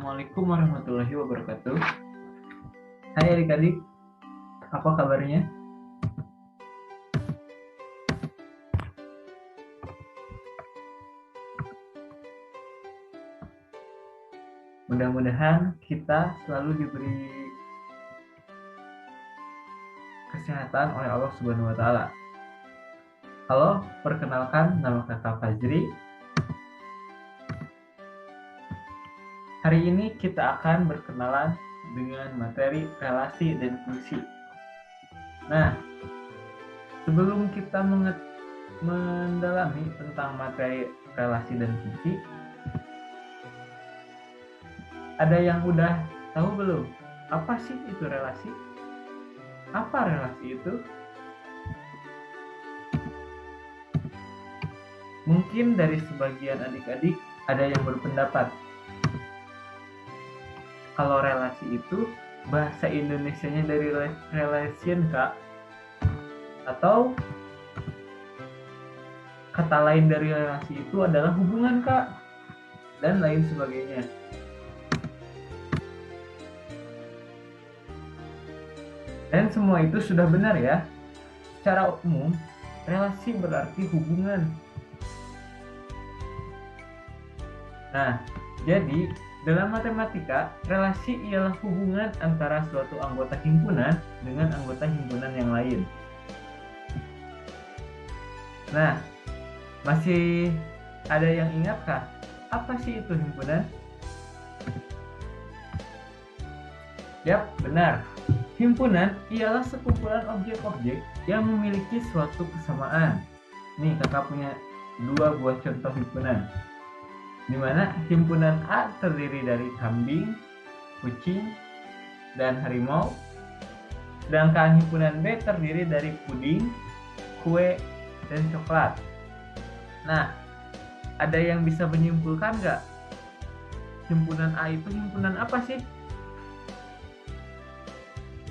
Assalamualaikum warahmatullahi wabarakatuh. Hai adik-adik, apa kabarnya? Mudah-mudahan kita selalu diberi kesehatan oleh Allah Subhanahu wa taala. Halo, perkenalkan nama Kakak Fajri. Hari ini kita akan berkenalan dengan materi relasi dan fungsi. Nah, sebelum kita mendalami tentang materi relasi dan fungsi, ada yang udah tahu belum? Apa sih itu relasi? Apa relasi itu? Mungkin dari sebagian adik-adik ada yang berpendapat kalau relasi itu bahasa Indonesianya dari relation, Kak. Atau kata lain dari relasi itu adalah hubungan, Kak. Dan lain sebagainya. Dan semua itu sudah benar ya. Secara umum, relasi berarti hubungan. Nah, jadi dalam matematika, relasi ialah hubungan antara suatu anggota himpunan dengan anggota himpunan yang lain. Nah, masih ada yang ingatkah? Apa sih itu himpunan? Yap, benar. Himpunan ialah sekumpulan objek-objek yang memiliki suatu kesamaan. Nih, kakak punya 2 buah contoh himpunan. Di mana himpunan A terdiri dari kambing, kucing, dan harimau. Sedangkan himpunan B terdiri dari puding, kue, dan coklat. Nah, ada yang bisa menyimpulkan nggak? Himpunan A itu himpunan apa sih?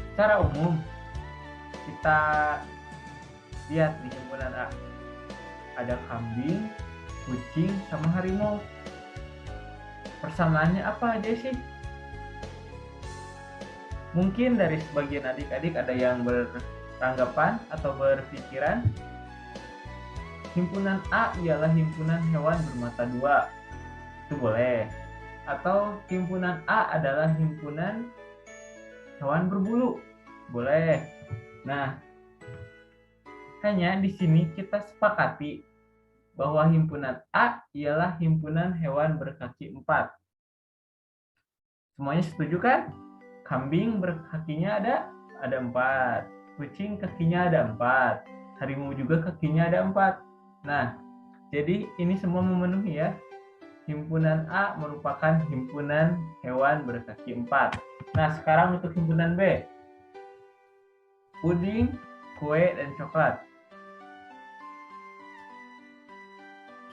Secara umum, kita lihat di himpunan A. Ada kambing, kucing, sama harimau. Persamaannya apa aja sih? Mungkin dari sebagian adik-adik ada yang beranggapan atau berpikiran himpunan A ialah himpunan hewan bermata 2. Itu boleh. Atau himpunan A adalah himpunan hewan berbulu. Boleh. Nah, hanya di sini kita sepakati bahwa himpunan A ialah himpunan hewan berkaki 4. Semuanya setuju kan? Kambing berkakinya ada 4. Kucing kakinya ada 4. Harimau juga kakinya ada 4. Nah, jadi ini semua memenuhi ya. Himpunan A merupakan himpunan hewan berkaki 4. Nah, sekarang untuk himpunan B. Puding, kue, dan coklat.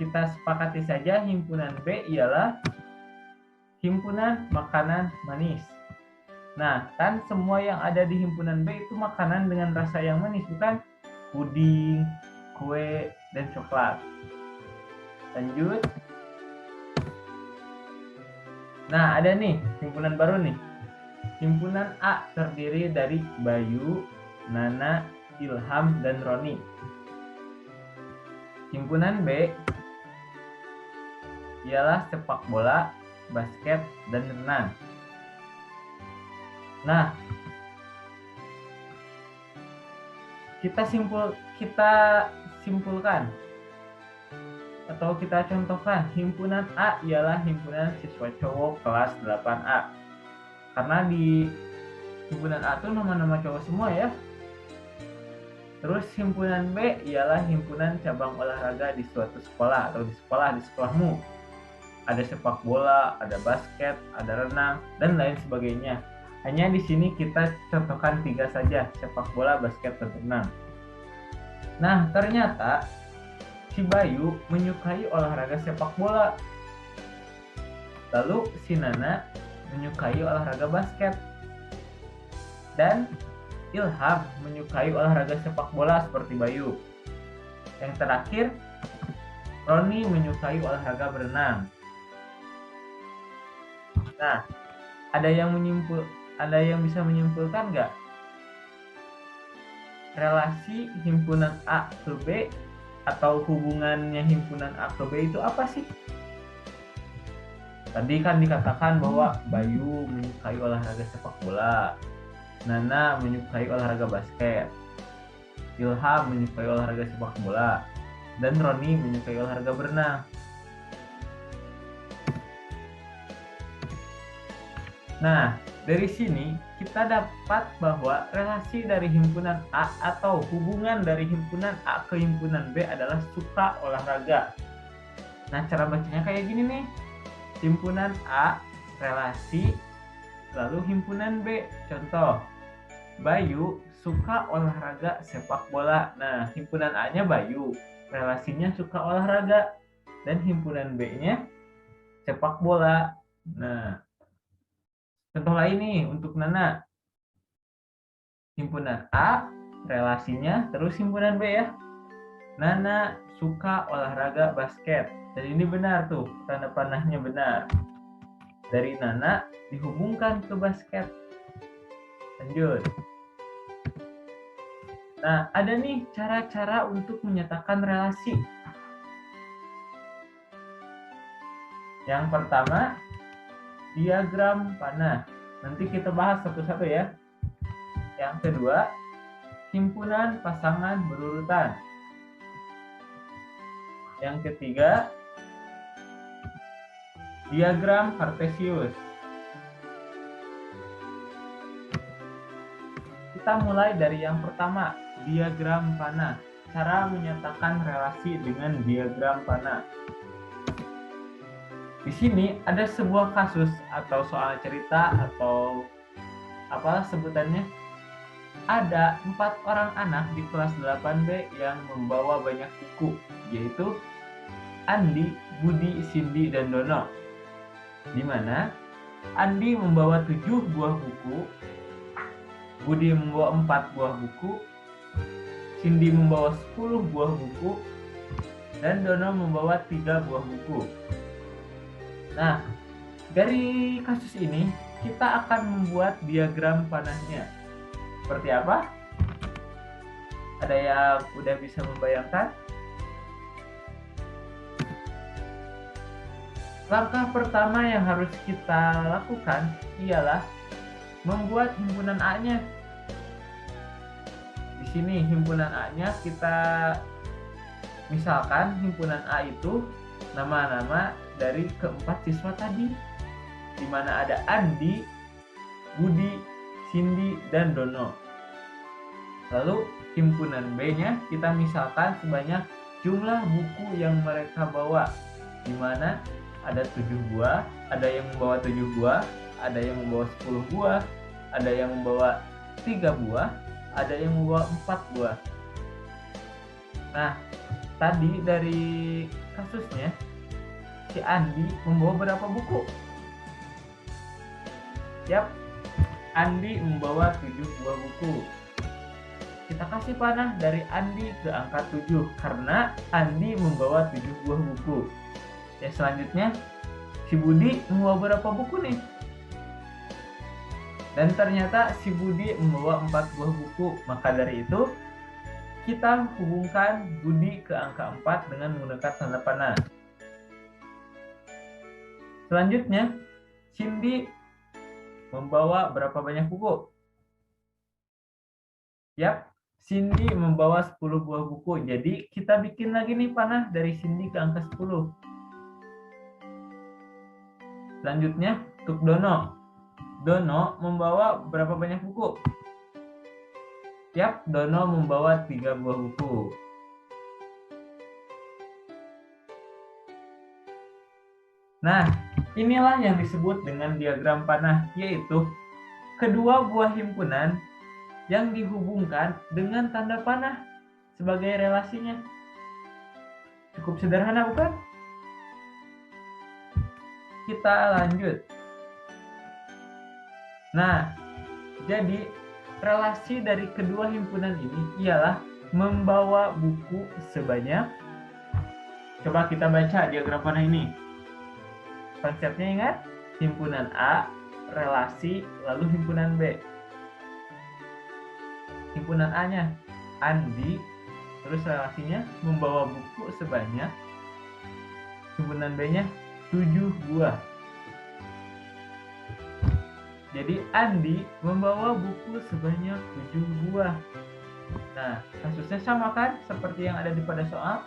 Kita sepakati saja himpunan B ialah himpunan makanan manis. Nah, kan semua yang ada di himpunan B itu makanan dengan rasa yang manis, bukan? Puding, kue, dan coklat. Lanjut. Nah, ada nih himpunan baru nih. Himpunan A terdiri dari Bayu, Nana, Ilham, dan Roni. Himpunan B ialah sepak bola, basket, dan renang. Nah, kita simpulkan atau kita contohkan himpunan A ialah himpunan siswa cowok kelas 8A. Karena di himpunan A itu nama-nama cowok semua ya. Terus himpunan B ialah himpunan cabang olahraga di suatu sekolah atau di sekolahmu. Ada sepak bola, ada basket, ada renang, dan lain sebagainya. Hanya di sini kita contohkan 3 saja, sepak bola, basket, dan renang. Nah, ternyata si Bayu menyukai olahraga sepak bola. Lalu si Nana menyukai olahraga basket. Dan Ilham menyukai olahraga sepak bola seperti Bayu. Yang terakhir, Roni menyukai olahraga berenang. Nah, ada yang bisa menyimpulkan nggak relasi himpunan A ke B atau hubungannya himpunan A ke B itu apa sih? Tadi kan dikatakan bahwa Bayu menyukai olahraga sepak bola, Nana menyukai olahraga basket, Ilham menyukai olahraga sepak bola, dan Roni menyukai olahraga berenang. Nah, dari sini kita dapat bahwa relasi dari himpunan A atau hubungan dari himpunan A ke himpunan B adalah suka olahraga. Nah, cara bacanya kayak gini nih. Himpunan A, relasi, lalu himpunan B. Contoh, Bayu suka olahraga sepak bola. Nah, himpunan A-nya Bayu, relasinya suka olahraga. Dan himpunan B-nya sepak bola. Nah, contoh lain nih untuk Nana. Himpunan A, relasinya, terus himpunan B ya. Nana suka olahraga basket. Dan ini benar tuh, tanda panahnya benar. Dari Nana dihubungkan ke basket. Lanjut. Nah, ada nih cara-cara untuk menyatakan relasi. Yang pertama, diagram panah. Nanti kita bahas satu-satu ya. Yang kedua, himpunan pasangan berurutan. Yang ketiga, diagram kartesius. Kita mulai dari yang pertama, diagram panah. Cara menyatakan relasi dengan diagram panah. Di sini ada sebuah kasus atau soal cerita atau apa sebutannya. Ada 4 orang anak di kelas 8B yang membawa banyak buku, yaitu Andi, Budi, Cindy, dan Dono. Di mana Andi membawa 7 buah buku, Budi membawa 4 buah buku, Cindy membawa 10 buah buku, dan Dono membawa 3 buah buku. Nah, dari kasus ini kita akan membuat diagram panahnya. Seperti apa? Ada yang udah bisa membayangkan? Langkah pertama yang harus kita lakukan ialah membuat himpunan A-nya. Di sini himpunan A-nya kita misalkan himpunan A itu nama-nama dari keempat siswa tadi, di mana ada Andi, Budi, Cindy, dan Dono. Lalu himpunan B-nya kita misalkan sebanyak jumlah buku yang mereka bawa, di mana ada 7 buah, ada yang membawa 7 buah, ada yang membawa 10 buah, ada yang membawa 3 buah, ada yang membawa 4 buah. Nah, tadi dari kasusnya, si Andi membawa berapa buku? Yap, Andi membawa 7 buah buku. Kita kasih panah dari Andi ke angka 7 karena Andi membawa 7 buah buku. Ya, selanjutnya si Budi membawa berapa buku nih? Dan ternyata si Budi membawa 4 buah buku. Maka dari itu kita hubungkan Budi ke angka 4 dengan menggunakan tanda panah. Selanjutnya, Cindy membawa berapa banyak buku? Yap, Cindy membawa 10 buah buku. Jadi kita bikin lagi nih panah dari Cindy ke angka 10. Selanjutnya, untuk Dono. Dono membawa berapa banyak buku? Yap, Dono membawa 3 buah buku. Nah, inilah yang disebut dengan diagram panah, yaitu kedua buah himpunan yang dihubungkan dengan tanda panah sebagai relasinya. Cukup sederhana, bukan? Kita lanjut. Nah, jadi relasi dari kedua himpunan ini ialah membawa buku sebanyak. Coba kita baca diagram panah ini. Konsepnya ingat? himpunan A, relasi, lalu himpunan B. Himpunan A-nya Andi, terus relasinya membawa buku sebanyak, himpunan B-nya 7 buah. Jadi Andi membawa buku sebanyak 7 buah. Nah, kasusnya sama kan seperti yang ada di pada soal.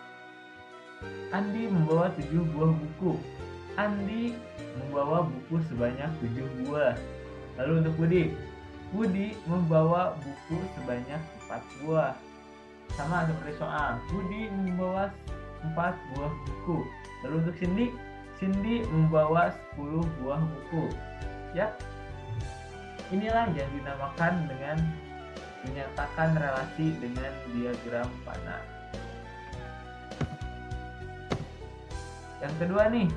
Andi membawa 7 buah buku. Andi membawa buku sebanyak 7 buah. Lalu untuk Budi membawa buku sebanyak 4 buah. Sama seperti soal. Budi membawa 4 buah buku. Lalu untuk Cindy membawa 10 buah buku. Ya, inilah yang dinamakan dengan menyatakan relasi dengan diagram panah. Yang kedua nih,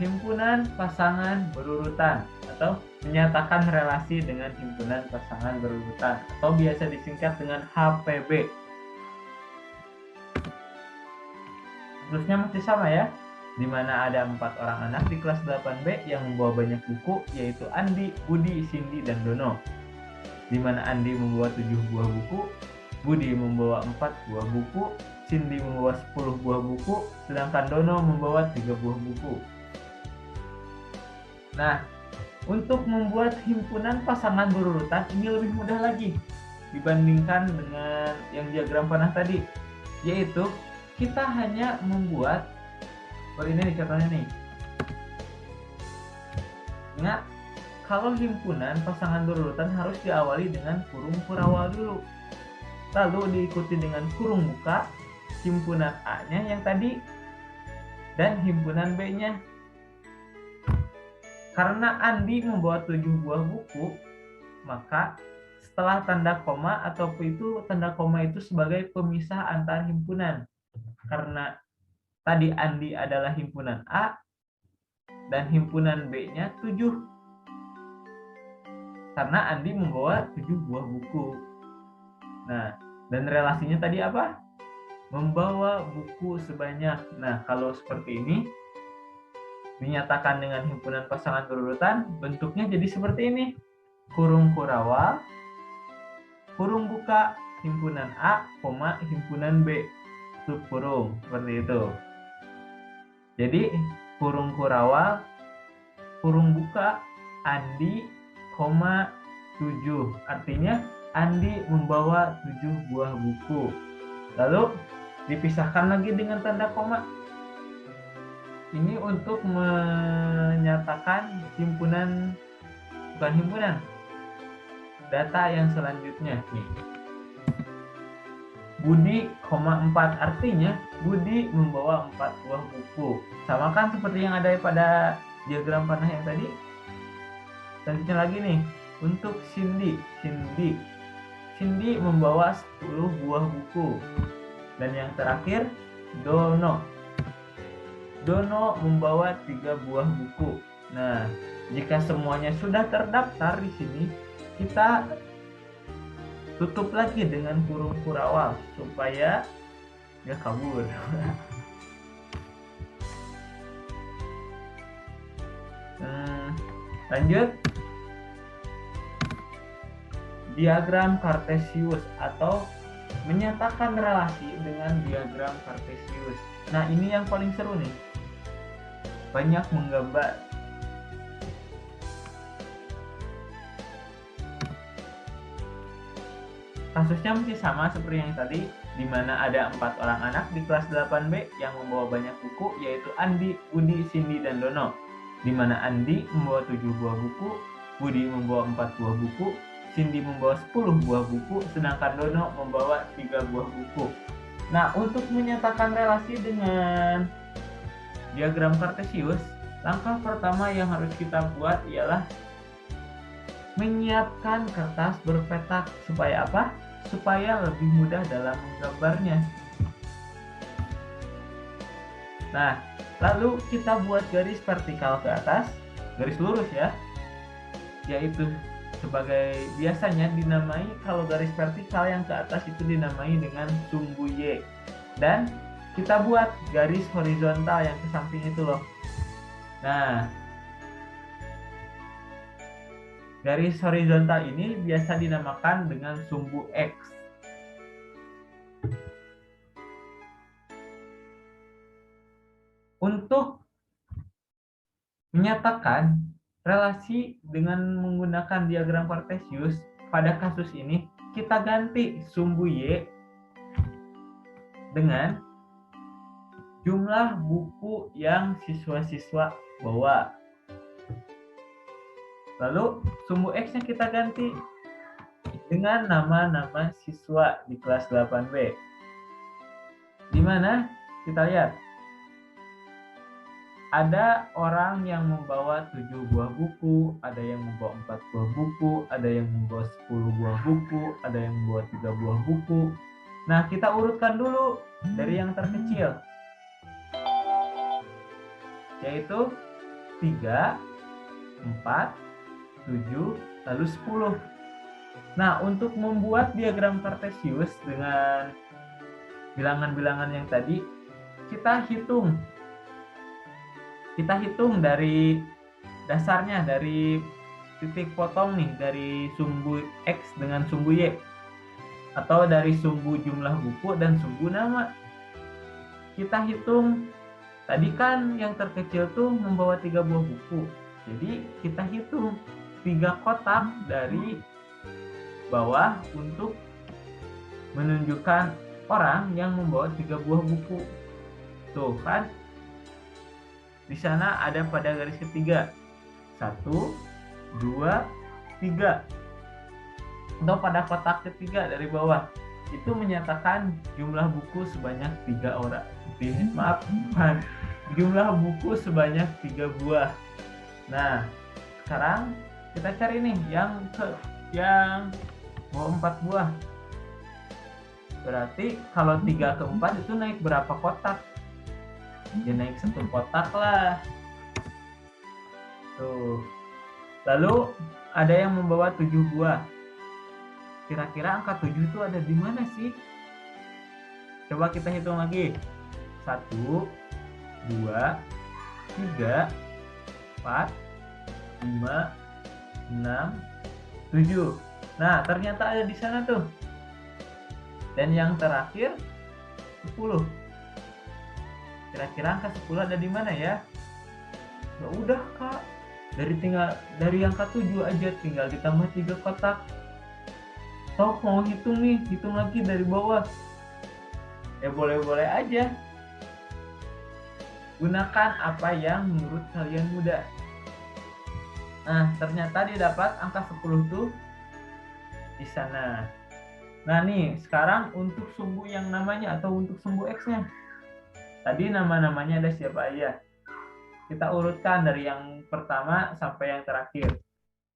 himpunan pasangan berurutan atau menyatakan relasi dengan himpunan pasangan berurutan atau biasa disingkat dengan HPB. Terusnya masih sama ya, di mana ada 4 orang anak di kelas 8B yang membawa banyak buku, yaitu Andi, Budi, Cindy, dan Dono. Di mana Andi membawa 7 buah buku, Budi membawa 4 buah buku, Cindy membawa 10 buah buku, sedangkan Dono membawa 3 buah buku. Nah, untuk membuat himpunan pasangan berurutan ini lebih mudah lagi dibandingkan dengan yang diagram panah tadi, yaitu kita hanya membuat ini contohnya nih. Ingat, kalau himpunan pasangan berurutan harus diawali dengan kurung kurawal dulu, lalu diikuti dengan kurung buka, himpunan A-nya yang tadi, dan himpunan B-nya. Karena Andi membawa 7 buah buku, maka setelah tanda koma atau itu tanda koma itu sebagai pemisah antar himpunan. Karena tadi Andi adalah himpunan A dan himpunan B-nya 7. Karena Andi membawa 7 buah buku. Nah, dan relasinya tadi apa? Membawa buku sebanyak. Nah, kalau seperti ini dinyatakan dengan himpunan pasangan berurutan, bentuknya jadi seperti ini. Kurung kurawal, kurung buka, himpunan A, himpunan B, tutup kurung, seperti itu. Jadi, kurung kurawal, kurung buka, Andi, 7. Artinya, Andi membawa 7 buah buku. Lalu, dipisahkan lagi dengan tanda koma. Ini untuk menyatakan data yang selanjutnya nih. Budi, 4, artinya Budi membawa 4 buah buku. Sama kan seperti yang ada pada diagram panah yang tadi. Selanjutnya lagi nih, untuk Cindy membawa 10 buah buku. Dan yang terakhir, Dono membawa 3 buah buku. Nah, jika semuanya sudah terdaftar di sini, kita tutup lagi dengan kurung kurawal supaya nggak kabur. Lanjut, diagram Cartesius atau menyatakan relasi dengan diagram Cartesius. Nah, ini yang paling seru nih. Banyak menggambar. Kasusnya masih sama seperti yang tadi, di mana ada 4 orang anak di kelas 8B yang membawa banyak buku, yaitu Andi, Budi, Cindy, dan Dono. Di mana Andi membawa 7 buah buku, Budi membawa 4 buah buku, Cindy membawa 10 buah buku, sedangkan Dono membawa 3 buah buku. Nah, untuk menyatakan relasi dengan diagram Cartesius, langkah pertama yang harus kita buat ialah menyiapkan kertas berpetak. Supaya apa? Supaya lebih mudah dalam menggambarnya. Nah, lalu kita buat garis vertikal ke atas, garis lurus ya, yaitu sebagai biasanya dinamai, kalau garis vertikal yang ke atas itu dinamai dengan sumbu Y. Dan kita buat garis horizontal yang ke samping itu loh. Nah, Garis horizontal ini biasa dinamakan dengan sumbu X. Untuk menyatakan relasi dengan menggunakan diagram Cartesius, pada kasus ini kita ganti sumbu Y dengan jumlah buku yang siswa-siswa bawa. Lalu sumbu X-nya kita ganti dengan nama-nama siswa di kelas 8B. Di mana kita lihat ada orang yang membawa 7 buah buku, ada yang membawa 4 buah buku, ada yang membawa 10 buah buku, ada yang membawa 3 buah buku. Nah, kita urutkan dulu dari yang terkecil, yaitu 3, 4, 7, lalu 10. Nah, untuk membuat diagram Cartesius dengan bilangan-bilangan yang tadi, kita hitung dari dasarnya, dari titik potong nih, dari sumbu X dengan sumbu Y, atau dari sumbu jumlah buku dan sumbu nama. Kita hitung, tadi kan yang terkecil tuh membawa 3 buah buku, jadi kita hitung 3 kotak dari bawah untuk menunjukkan orang yang membawa 3 buah buku. Tuh kan, di sana ada pada garis ketiga 1, 2, 3. Atau pada kotak ketiga dari bawah itu menyatakan jumlah buku sebanyak 3 orang. Jumlah buku sebanyak 3 buah. Nah, sekarang kita cari nih yang bawa 4 buah. Berarti kalau 3 ke 4 itu naik berapa kotak? Ya naik 1 kotak lah. Tuh. Lalu ada yang membawa 7 buah. Kira-kira angka 7 itu ada di mana sih? Coba kita hitung lagi. 1, 2, 3, 4, 5, 6, 7. Nah, ternyata ada di sana tuh. Dan yang terakhir 10. Kira-kira angka 10 ada di mana ya? Ya udah, Kak. Dari angka 7 aja tinggal ditambah 3 kotak. Toh mau hitung nih, hitung lagi dari bawah. Ya boleh-boleh aja. Gunakan apa yang menurut kalian mudah. Nah, ternyata didapat angka 10 tuh di sana. Nah nih, sekarang untuk sumbu yang namanya atau untuk sumbu X-nya. Tadi nama-namanya ada siapa aja? Kita urutkan dari yang pertama sampai yang terakhir.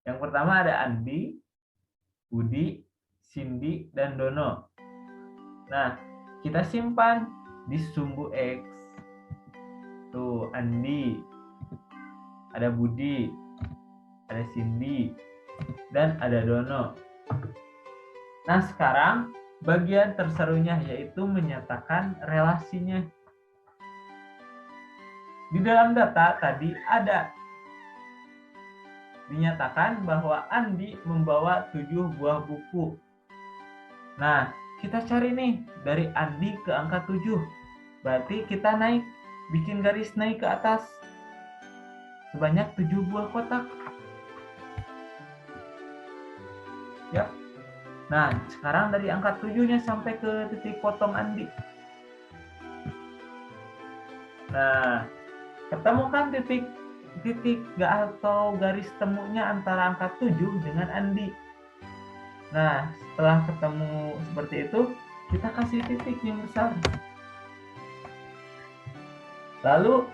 Yang pertama ada Andi, Budi, Cindy, dan Dono. Nah, kita simpan di sumbu X. Tuh, Andi, ada Budi, ada Cindy, dan ada Dono. Nah, sekarang bagian terserunya yaitu menyatakan relasinya. Di dalam data tadi ada dinyatakan bahwa Andi membawa 7 buah buku. Nah, kita cari nih dari Andi ke angka 7. Berarti kita bikin garis naik ke atas sebanyak 7 buah kotak. Yap. Nah, sekarang dari angka 7-nya sampai ke titik potong Andi. Nah, ketemukan titik atau garis temunya antara angka 7 dengan Andi. Nah, setelah ketemu seperti itu, kita kasih titik yang besar. Lalu,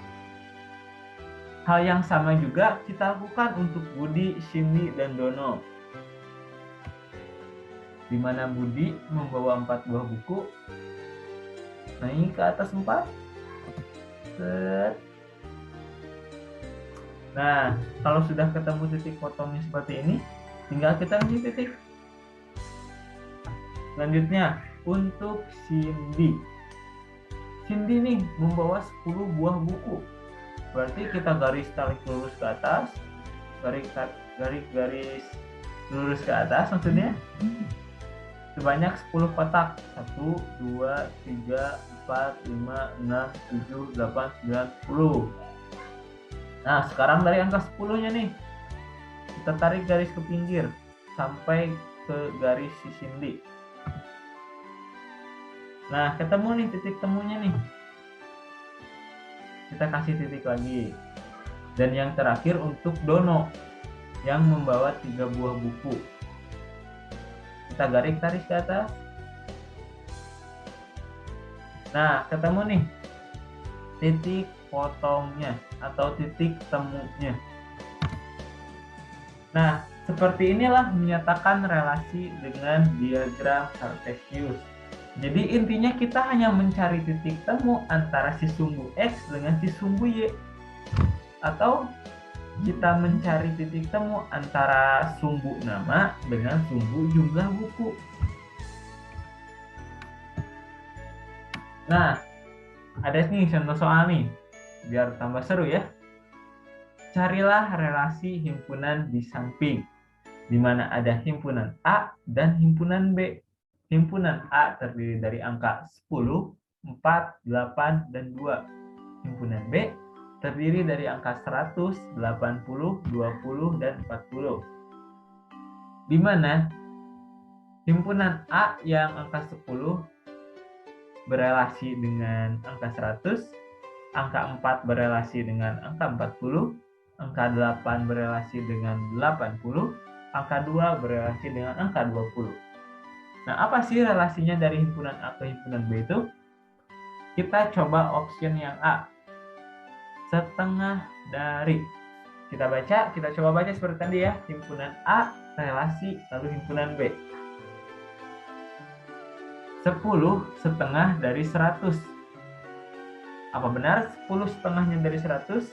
hal yang sama juga kita lakukan untuk Budi, Cindy, dan Dono. Di mana Budi membawa 4 buah buku. Naik ke atas 4. Set. Nah, kalau sudah ketemu titik potongnya seperti ini, tinggal kita kasih titik. Selanjutnya, untuk Cindy. Cindy nih membawa 10 buah buku. Berarti kita garis tarik lurus ke atas, garis lurus ke atas maksudnya sebanyak 10 kotak. 1, 2, 3, 4, 5, 6, 7, 8, 9, 10. Nah, sekarang dari angka 10-nya nih, kita tarik garis ke pinggir sampai ke garis sisindi. Nah, ketemu nih titik temunya nih. Kita kasih titik lagi. Dan yang terakhir untuk Dono yang membawa 3 buah buku. Kita tarik ke atas. Nah, ketemu nih titik potongnya atau titik temunya. Nah, seperti inilah menyatakan relasi dengan diagram Cartesius. Jadi intinya kita hanya mencari titik temu antara si sumbu X dengan si sumbu Y. Atau kita mencari titik temu antara sumbu nama dengan sumbu jumlah buku. Nah, ada nih contoh soal nih, biar tambah seru ya. Carilah relasi himpunan di samping, di mana ada himpunan A dan himpunan B. Himpunan A terdiri dari angka 10, 4, 8, dan 2. Himpunan B terdiri dari angka 100, 80, 20, dan 40. Di mana himpunan A yang angka 10 berelasi dengan angka 100, angka 4 berelasi dengan angka 40, angka 8 berelasi dengan 80, angka 2 berelasi dengan angka 20. Nah, apa sih relasinya dari himpunan A ke himpunan B itu? Kita coba option yang A. Setengah dari. Kita coba baca seperti tadi ya. Himpunan A relasi, lalu himpunan B. 10 setengah dari 100. Apa benar 10 setengahnya dari 100?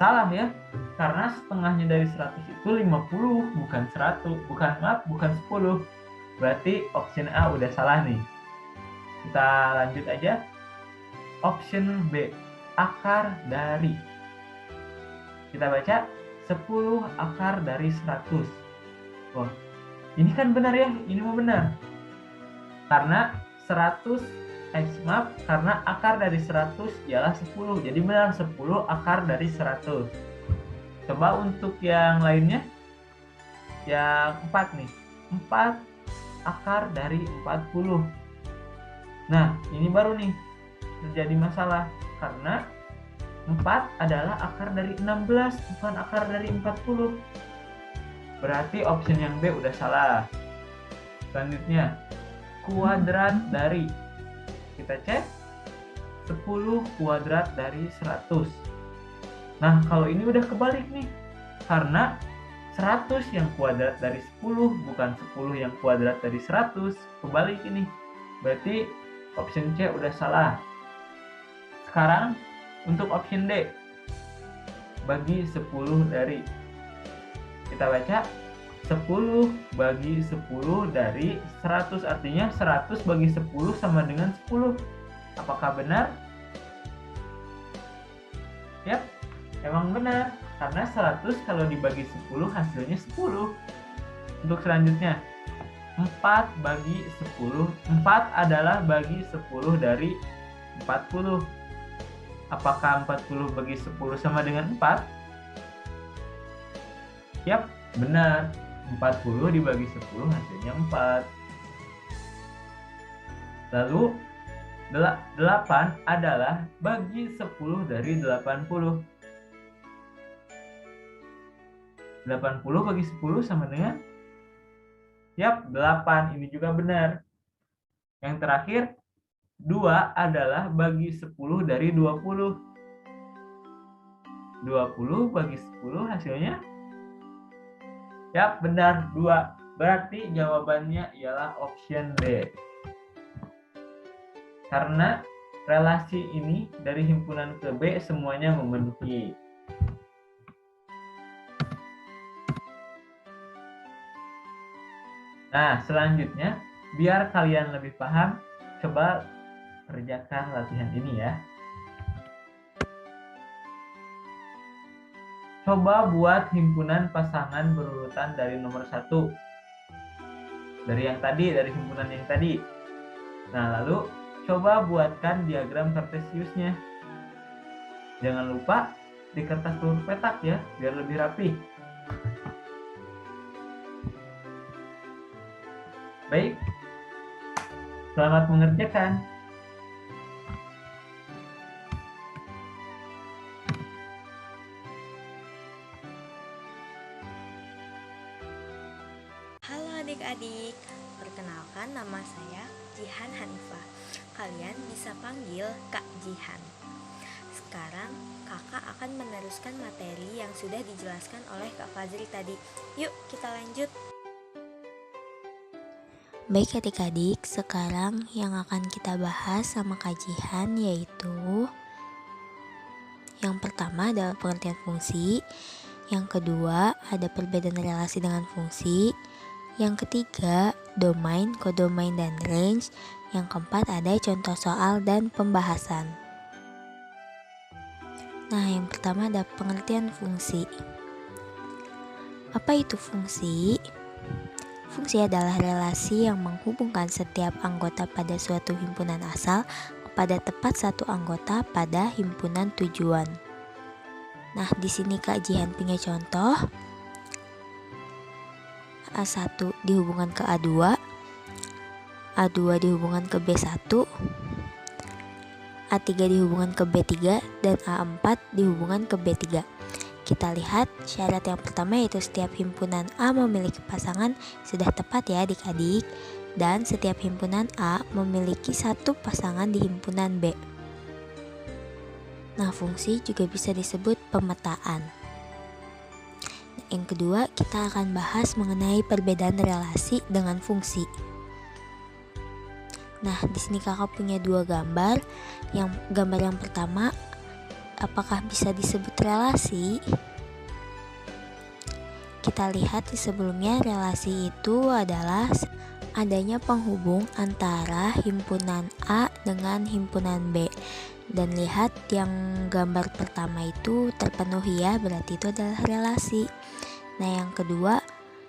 Salah ya, karena setengahnya dari 100 itu 50, bukan 100, bukan 10. Berarti option A udah salah nih. Kita lanjut aja. Option B, akar dari. Kita baca 10 akar dari 100. Oh, ini kan benar ya, ini mau benar. Karena 100 karena akar dari 100 ialah 10. Jadi benar 10 akar dari 100. Coba untuk yang lainnya. Yang 4 nih. 4 akar dari 40. Nah, ini baru nih terjadi masalah. Karena 4 adalah akar dari 16, bukan akar dari 40. Berarti option yang B udah salah. Selanjutnya, kuadrat dari. Kita cek 10 kuadrat dari 100. Nah, kalau ini udah kebalik nih. Karena 100 yang kuadrat dari 10, bukan 10 yang kuadrat dari 100. Kebalik ini. Berarti option C udah salah. Sekarang untuk option D. Bagi 10 dari. Kita baca 10 bagi 10 dari 100, artinya 100 bagi 10 sama dengan 10. Apakah benar? Yap, emang benar. Karena 100 kalau dibagi 10 hasilnya 10. Untuk selanjutnya, 4 bagi 10. 4 adalah bagi 10 dari 40. Apakah 40 bagi 10 sama dengan 4? Yap, benar. 40 dibagi 10 hasilnya 4. Lalu 8 adalah bagi 10 dari 80. 80 bagi 10 sama dengan? Yap, 8. Ini juga benar. Yang terakhir, 2 adalah bagi 10 dari 20. 20 bagi 10 hasilnya? Yap, benar 2. Berarti jawabannya ialah option B. Karena relasi ini dari himpunan ke B semuanya memenuhi. Nah, selanjutnya, biar kalian lebih paham, coba kerjakan latihan ini ya. Coba buat himpunan pasangan berurutan dari nomor 1. Dari himpunan yang tadi. Nah, lalu coba buatkan diagram kartesiusnya. Jangan lupa di kertas pelur petak ya, biar lebih rapi. Baik, selamat mengerjakan. Halo adik-adik, perkenalkan nama saya Jihan Hanifah. Kalian bisa panggil Kak Jihan. Sekarang kakak akan meneruskan materi yang sudah dijelaskan oleh Kak Fazri tadi. Yuk kita lanjut. Baik adik-adik, sekarang yang akan kita bahas sama Kak Jihan yaitu yang pertama adalah pengertian fungsi, yang kedua ada perbedaan relasi dengan fungsi, yang ketiga domain, kodomain, dan range, yang keempat ada contoh soal dan pembahasan. Nah, yang pertama ada pengertian fungsi. Apa itu fungsi? Fungsi adalah relasi yang menghubungkan setiap anggota pada suatu himpunan asal kepada tepat satu anggota pada himpunan tujuan. Nah, di sini Kak Jihan punya contoh. A1 dihubungkan ke A2, A2 dihubungkan ke B1, A3 dihubungkan ke B3, dan A4 dihubungkan ke B3. Kita lihat syarat yang pertama yaitu setiap himpunan A memiliki pasangan sudah tepat ya adik-adik, dan setiap himpunan A memiliki satu pasangan di himpunan B. Nah, fungsi juga bisa disebut pemetaan. Yang kedua, kita akan bahas mengenai perbedaan relasi dengan fungsi. Nah, di sini kakak punya dua gambar. Gambar yang pertama, apakah bisa disebut relasi? Kita lihat di sebelumnya, relasi itu adalah adanya penghubung antara himpunan A dengan himpunan B. Dan lihat yang gambar pertama itu terpenuhi ya, berarti itu adalah relasi. Nah, yang kedua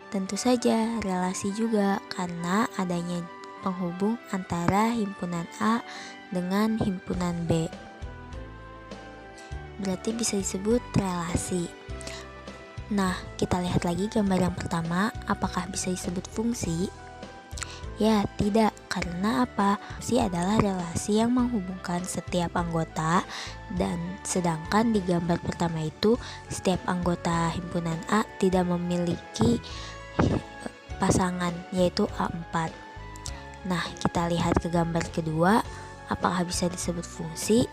tentu saja relasi juga karena adanya penghubung antara himpunan A dengan himpunan B. Berarti bisa disebut relasi. Nah, kita lihat lagi gambar yang pertama, apakah bisa disebut fungsi? Ya, tidak. Karena apa? Fungsi adalah relasi yang menghubungkan setiap anggota, dan sedangkan di gambar pertama itu setiap anggota himpunan A tidak memiliki pasangan, yaitu A4. Nah, kita lihat ke gambar kedua, apakah bisa disebut fungsi?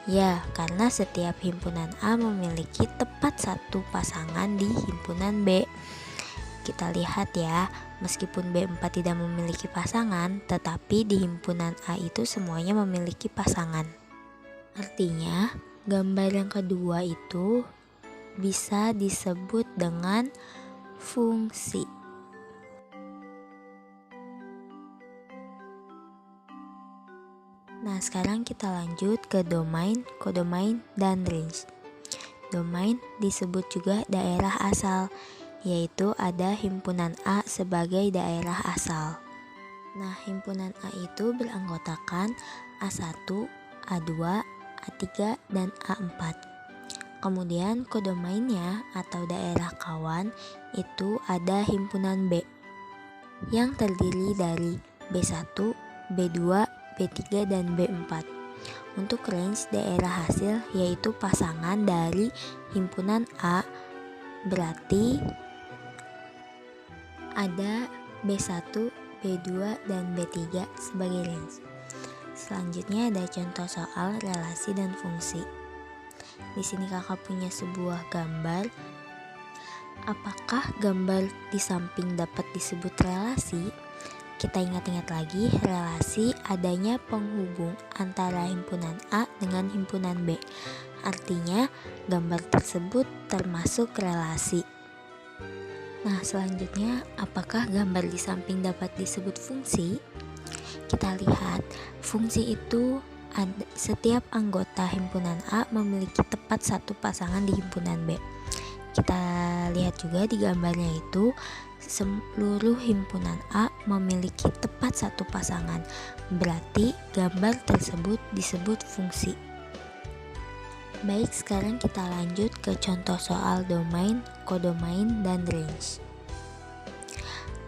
Ya, karena setiap himpunan A memiliki tepat satu pasangan di himpunan B. Kita lihat ya, meskipun B4 tidak memiliki pasangan, tetapi di himpunan A itu semuanya memiliki pasangan. Artinya, gambar yang kedua itu bisa disebut dengan fungsi. Nah, sekarang kita lanjut ke domain, kodomain, dan range. Domain disebut juga daerah asal, yaitu ada himpunan A sebagai daerah asal. Nah, himpunan A itu beranggotakan A1, A2, A3, dan A4. Kemudian kodomainnya atau daerah kawan itu ada himpunan B yang terdiri dari B1, B2, B3, dan B4. Untuk range daerah hasil yaitu pasangan dari himpunan A, berarti ada B1, B2, dan B3 sebagai range. Selanjutnya ada contoh soal relasi dan fungsi. Di sini kakak punya sebuah gambar. Apakah gambar di samping dapat disebut relasi? Kita ingat-ingat lagi, relasi adanya penghubung antara himpunan A dengan himpunan B. Artinya, gambar tersebut termasuk relasi. Nah, selanjutnya, apakah gambar di samping dapat disebut fungsi? Kita lihat, fungsi itu setiap anggota himpunan A memiliki tepat satu pasangan di himpunan B. Kita lihat juga di gambarnya itu, seluruh himpunan A memiliki tepat satu pasangan. Berarti gambar tersebut disebut fungsi. Baik, sekarang kita lanjut ke contoh soal domain, kodomain, dan range.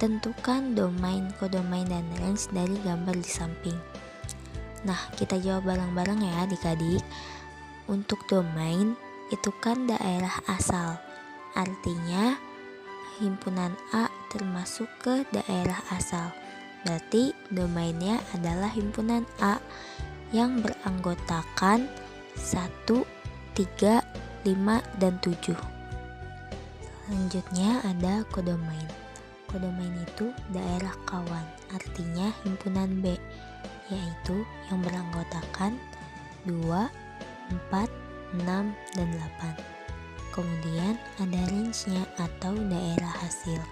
Tentukan domain, kodomain, dan range dari gambar di samping. Nah, kita jawab bareng-bareng ya adik-adik. Untuk domain, itu kan daerah asal. Artinya, himpunan A termasuk ke daerah asal. Berarti domainnya adalah himpunan A yang beranggotakan 1, 3, 5, dan 7. Selanjutnya ada kodomain. Kodomain itu daerah kawan, artinya himpunan B, yaitu yang beranggotakan 2, 4, 6, dan 8. Kemudian ada range-nya atau daerah hasil,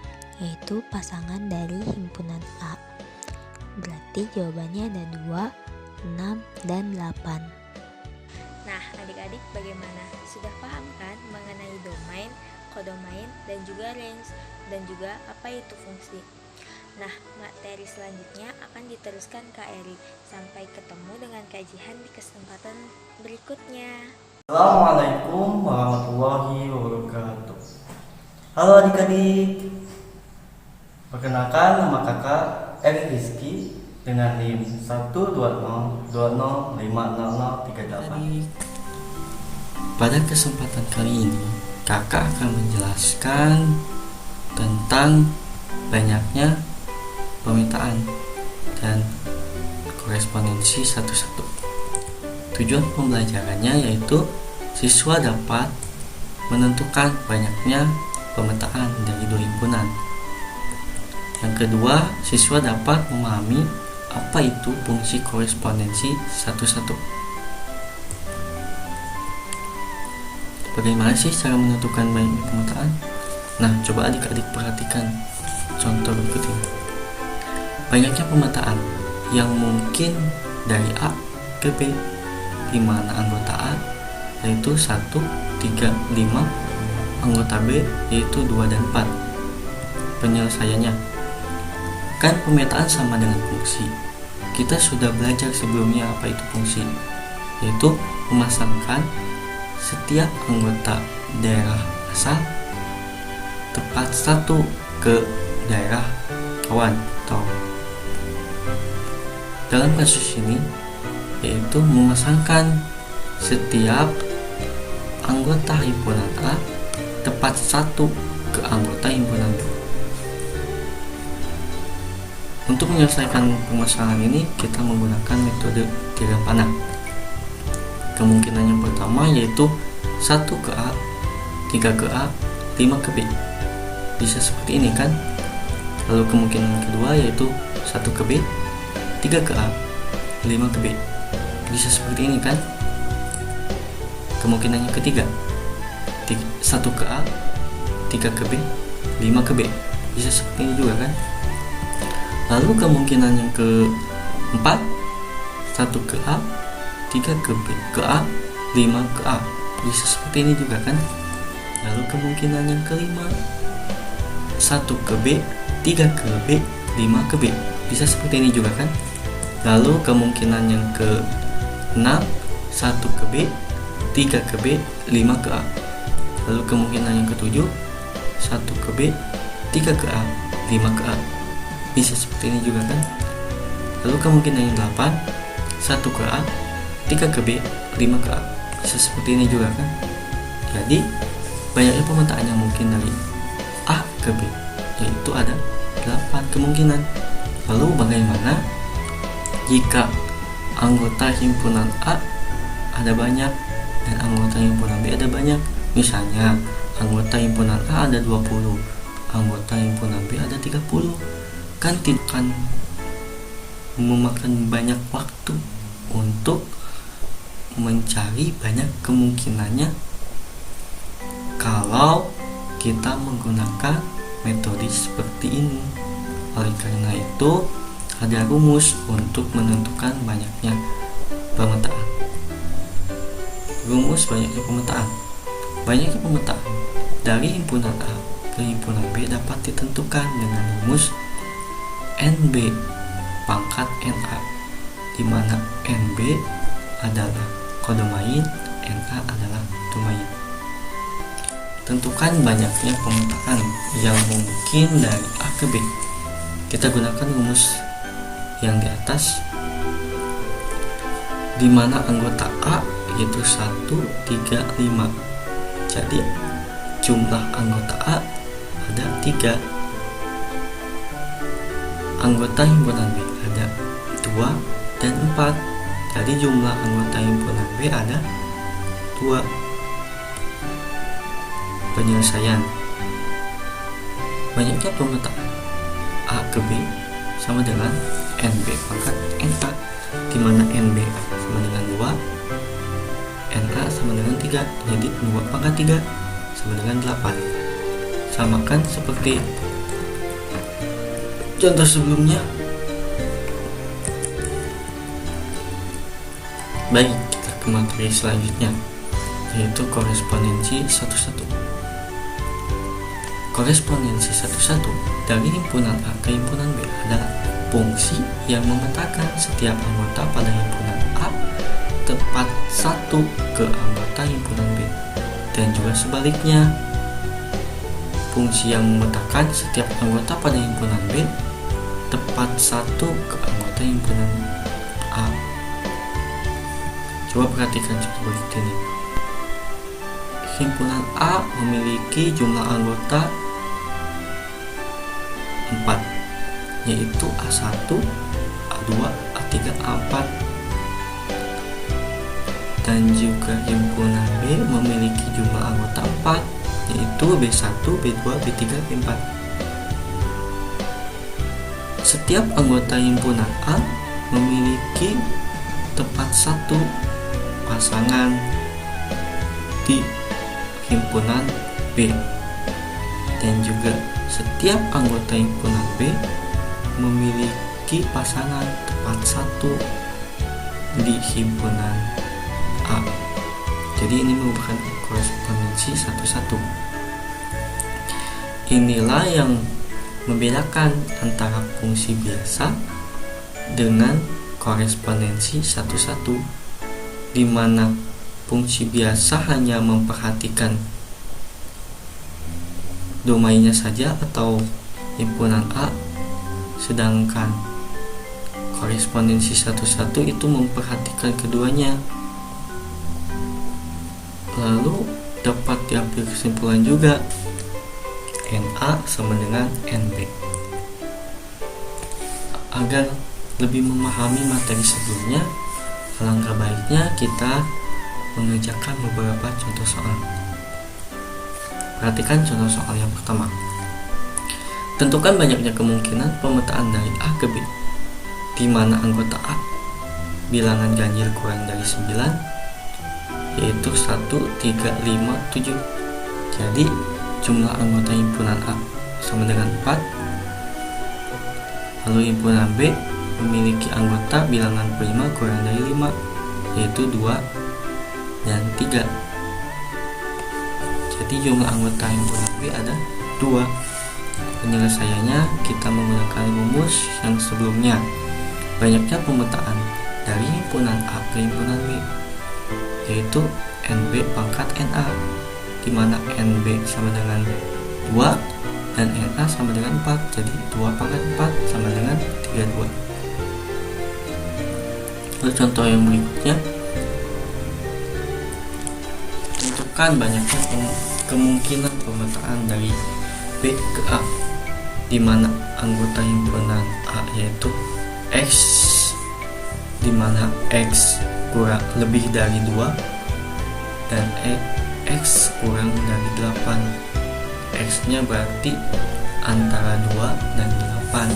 yaitu pasangan dari himpunan A. Berarti jawabannya ada 2, 6, dan 8. Nah, adik-adik bagaimana? Sudah paham kan mengenai domain, kodomain, dan juga range, dan juga apa itu fungsi? Nah, materi selanjutnya akan diteruskan Kak Eri. Sampai ketemu dengan kajian di kesempatan berikutnya. Assalamualaikum warahmatullahi wabarakatuh. Halo adik-adik. Perkenalkan, nama kakak Eri Rizky dengan NIM 12020500038. Pada kesempatan kali ini, kakak akan menjelaskan tentang banyaknya pemetaan dan korespondensi satu-satu. Tujuan pembelajarannya yaitu siswa dapat menentukan banyaknya pemetaan dari dua himpunan. Yang kedua, siswa dapat memahami apa itu fungsi korespondensi satu-satu. Bagaimana sih cara menentukan banyaknya pemetaan? Nah, coba adik-adik perhatikan contoh berikut ini. Banyaknya pemetaan yang mungkin dari A ke B, di mana anggota A yaitu 1, 3, 5, anggota B yaitu 2 dan 4. Penyelesaiannya, kan pemetaan sama dengan fungsi. Kita sudah belajar sebelumnya apa itu fungsi, yaitu memasangkan setiap anggota daerah asal tepat satu ke daerah kawan atau dalam kasus ini yaitu memasangkan setiap anggota himpunan A tepat satu ke anggota himpunan B. Untuk menyelesaikan pemasangan ini kita menggunakan metode diagram panah. Kemungkinan yang pertama yaitu 1 ke A, 3 ke A, 5 ke B. Bisa seperti ini kan? Lalu kemungkinan yang kedua yaitu 1 ke B, 3 ke A, 5 ke B. Bisa seperti ini kan? Kemungkinan yang ketiga 1 ke A, 3 ke B, 5 ke B. Bisa seperti ini juga kan? Lalu kemungkinan yang keempat 1 ke A, 3 ke B ke A, 5 ke A. Bisa seperti ini juga kan? Lalu kemungkinan yang kelima 1 ke B, 3 ke B, 5 ke B. Bisa seperti ini juga kan? Lalu kemungkinan yang ke-6 1 ke B, 3 ke B, 5 ke A. Lalu kemungkinan yang ke-7 1 ke B, 3 ke A, 5 ke A. Bisa seperti ini juga kan? Lalu kemungkinan yang 8 1 ke A, 3 ke B, 5 ke A. Bisa seperti ini juga kan? Jadi banyaknya pemetaan yang mungkin dari A ke B yaitu ada 8 kemungkinan. Lalu bagaimana jika anggota himpunan A ada banyak dan anggota himpunan B ada banyak? Misalnya anggota himpunan A ada 20, anggota himpunan B ada 30. Kan tidak memakan banyak waktu untuk mencari banyak kemungkinannya kalau kita menggunakan metode seperti ini. Oleh karena itu ada rumus untuk menentukan banyaknya pemetaan. Rumus banyaknya pemetaan. Banyaknya pemetaan dari himpunan A ke himpunan B dapat ditentukan dengan rumus NB pangkat NA, di mana NB adalah kode main, NA adalah domain. Tentukan banyaknya pemetaan yang mungkin dari A ke B. Kita gunakan rumus yang di atas, di mana anggota A yaitu 1, 3, 5. Jadi jumlah anggota A ada 3. Anggota himpunan B ada 2 dan 4. Jadi jumlah anggota himpunan B ada 2. Penyelesaian. Banyaknya pemetaan A ke B sama dengan NB pangkat NA, di mana NB sama dengan 2, NA sama dengan 3. Jadi 2 pangkat 3 sama dengan 8. Samakan seperti contoh sebelumnya. Baik, kita ke materi selanjutnya, yaitu korespondensi 1-1. Korespondensi 1-1 dari himpunan A ke himpunan B adalah fungsi yang memetakan setiap anggota pada himpunan A tepat 1 ke anggota himpunan B, dan juga sebaliknya. Fungsi yang memetakan setiap anggota pada himpunan B tepat 1 ke anggota himpunan A. Coba perhatikan contoh berikut ini. Himpunan A memiliki jumlah anggota 4, yaitu A1, A2, A3, A4. Dan juga himpunan B memiliki jumlah anggota 4, yaitu B1, B2, B3, B4. Setiap anggota himpunan A memiliki tepat 1 pasangan di himpunan B, dan juga setiap anggota himpunan B memiliki pasangan tepat 1 di himpunan A. Jadi ini merupakan korespondensi 1-1. Inilah yang membedakan antara fungsi biasa dengan korespondensi 1-1, di mana fungsi biasa hanya memperhatikan domainnya saja atau himpunan A, sedangkan korespondensi 1-1 itu memperhatikan keduanya. Lalu dapat diambil kesimpulan juga, NA sama dengan NB. Agar lebih memahami materi sebelumnya, alangkah baiknya kita mengerjakan beberapa contoh soal. Perhatikan contoh soal yang pertama. Tentukan banyaknya kemungkinan pemetaan dari A ke B, di mana anggota A bilangan ganjil kurang dari 9, yaitu 1, 3, 5, 7. Jadi jumlah anggota himpunan A sama dengan 4. Lalu himpunan B memiliki anggota bilangan prima kurang dari 5, yaitu 2 dan 3. Jadi jumlah anggota himpunan B ada 2. Penyelesaiannya kita menggunakan rumus yang sebelumnya. Banyaknya pemetaan dari himpunan A ke himpunan B, yaitu NB pangkat NA, di mana NB sama dengan 2 dan NA sama dengan 4. Jadi 2 pangkat 4 sama dengan 32. Lalu contoh yang berikutnya, tentukan banyaknya kemungkinan pemetaan dari B ke A, di mana anggota himpunan A yaitu X, di mana X kurang lebih dari 2 dan X kurang dari 8. X nya berarti antara 2 dan 8,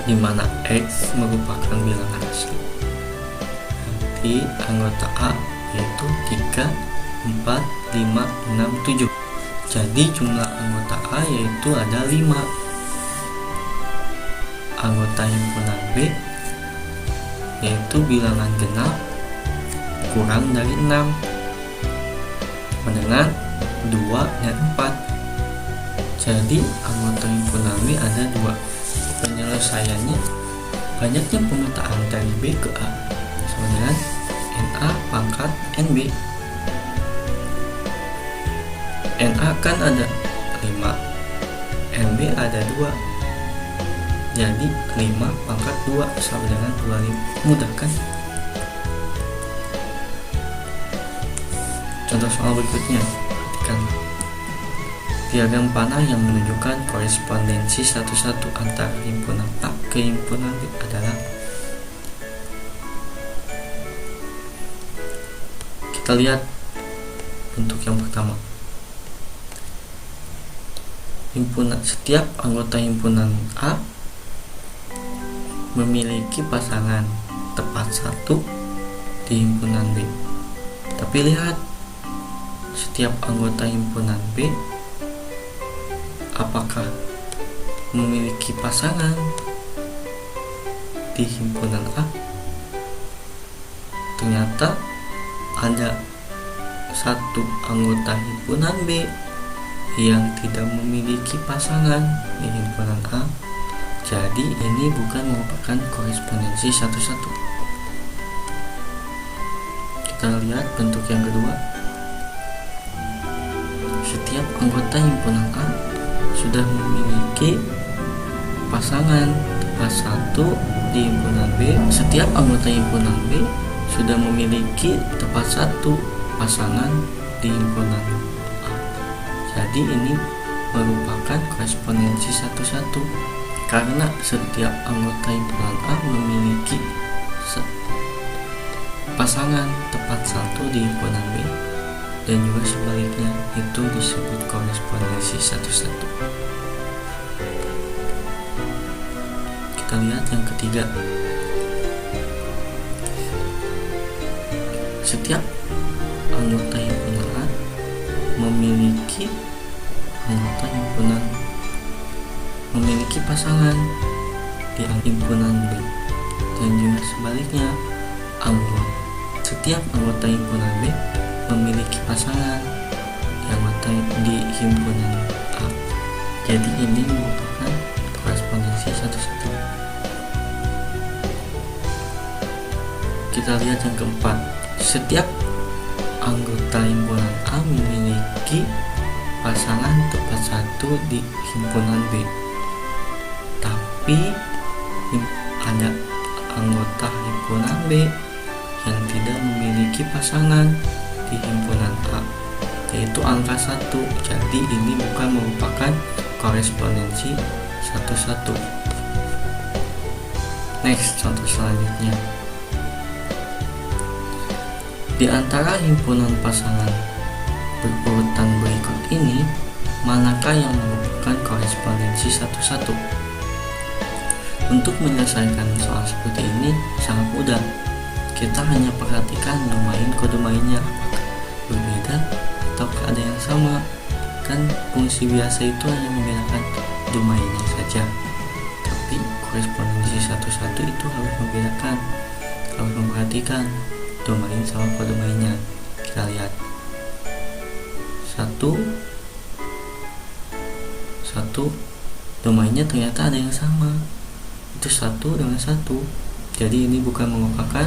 di mana X merupakan bilangan asli. Nanti anggota A yaitu 3, 4, 5, 6, 7. Jadi jumlah anggota A yaitu ada 5. Anggota himpunan B yaitu bilangan genap kurang dari 6 dengan 2 dan 4. Jadi anggota himpunan B ada 2. Penyelesaiannya, banyaknya pemetaan dari B ke A sama dengan NA pangkat NB. NA kan ada 5, NB ada 2, jadi 5 pangkat 2 sama dengan 25. Mudah kan? Contoh soal berikutnya, perhatikan diagram panah yang menunjukkan korespondensi satu-satu antara himpunan A ke himpunan B adalah. Kita lihat bentuk yang pertama. Setiap anggota himpunan A memiliki pasangan tepat 1 di himpunan B. Tapi lihat, setiap anggota himpunan B apakah memiliki pasangan di himpunan A? Ternyata ada satu anggota himpunan B yang tidak memiliki pasangan di himpunan A. Jadi ini bukan merupakan korespondensi satu-satu. Kita lihat bentuk yang kedua. Setiap anggota himpunan A sudah memiliki pasangan tepat 1 di himpunan B. Setiap anggota himpunan B sudah memiliki tepat 1 pasangan di himpunan A. Jadi ini merupakan korespondensi satu-satu karena setiap anggota himpunan A memiliki pasangan tepat 1 di himpunan B, dan juga sebaliknya, itu disebut korespondensi satu-satu. Kita lihat yang ketiga. Setiap anggota himpunan A memiliki pasangan di himpunan B, dan juga sebaliknya, setiap anggota himpunan B memiliki pasangan di himpunan A. Jadi ini merupakan korespondensi satu-satu. Kita lihat yang keempat. Setiap anggota himpunan A memiliki pasangan tepat 1 di himpunan B. Tapi ada anggota himpunan B yang tidak memiliki pasangan di himpunan A, yaitu angka 1. Jadi ini bukan merupakan korespondensi satu-satu. Next, contoh selanjutnya. Di antara himpunan pasangan berurutan berikut ini, manakah yang merupakan korespondensi satu-satu? Untuk menyelesaikan soal seperti ini sangat mudah. Kita hanya perhatikan domain kodomainnya, apakah berbeda atau ada yang sama. Kan fungsi biasa itu hanya membedakan domainnya saja. Tapi korespondensi satu-satu itu harus membedakan, harus memperhatikan domain sama kodomainnya. Kita lihat. Satu domainnya ternyata ada yang sama. Itu 1 dengan 1. Jadi ini bukan merupakan